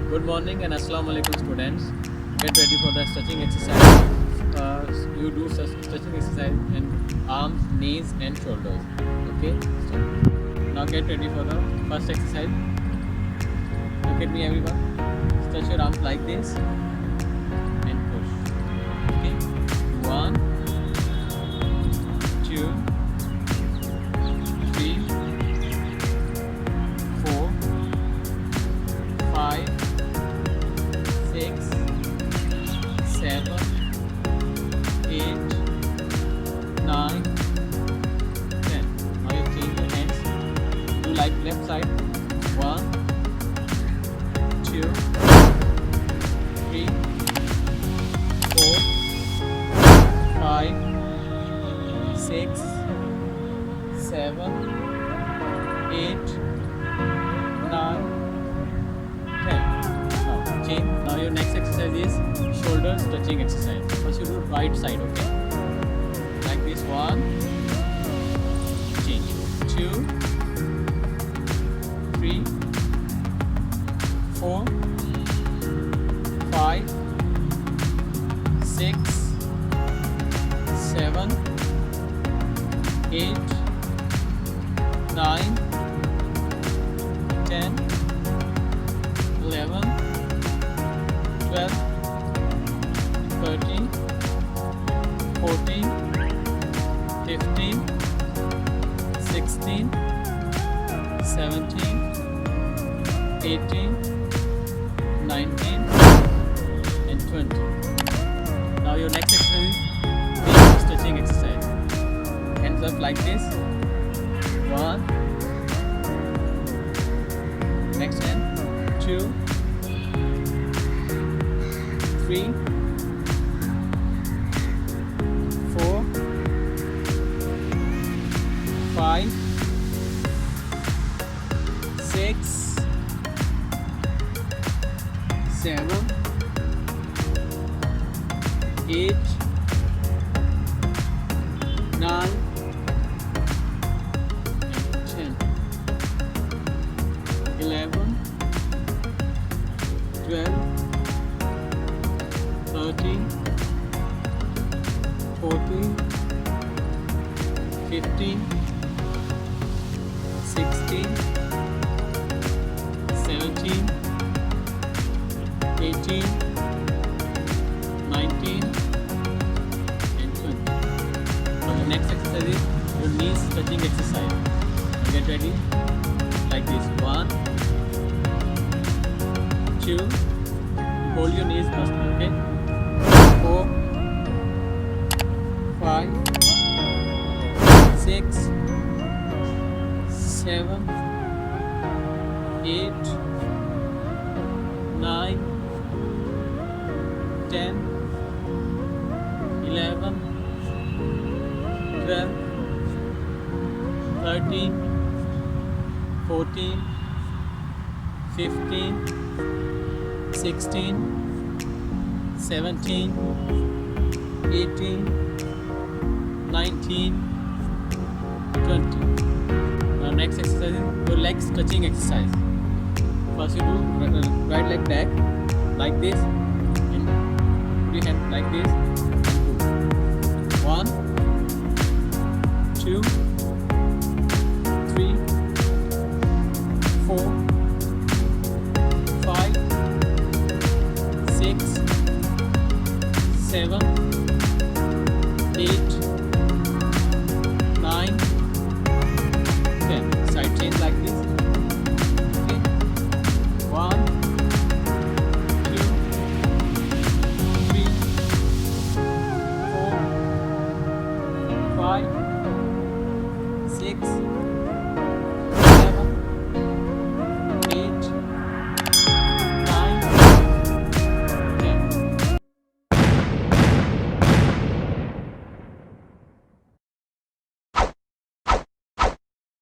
Good morning and Assalamu alaikum students. Get ready for the stretching exercise. You do stretching exercise in arms, knees and shoulders. Okay. So now get ready for the first exercise. Look at me everyone. Stretch your arms like this and push. Okay. 1, 2, 3, 4, 5, 6, 7, 8, 9, 10. Now you change your hands. Do like left side. 1, 2, 3, 4, 5, 6, 7, 8, 9, 10. Now change. Now your next exercise is shoulder stretching exercise. First you do right side, okay? Like this. 1, change. 2, 3, 4, 5, 6, 7, 8, 9, 10, 11, 12, 13, 14, 15, 16, 17, 18, 19 and 20. Now your next exercise is stretching exercise. Hands up like this. 1, next hand. 2, 3, 4, 5, 6, 7, 8, 9, 10, 11, 12, 13, 14, 15, 16, 17, 18, 19 and 20. Now the next exercise is your knees stretching exercise. Now get ready like this. 1, 2, hold your knees first, okay? 4, 5, 6, 7, 8, 9, 10, 11, 12, 13, 14, 15, 16, 17, 18, 19, 20. Now next exercise is your leg stretching exercise. First you do right leg back like this and put your hand like this. 1, 2,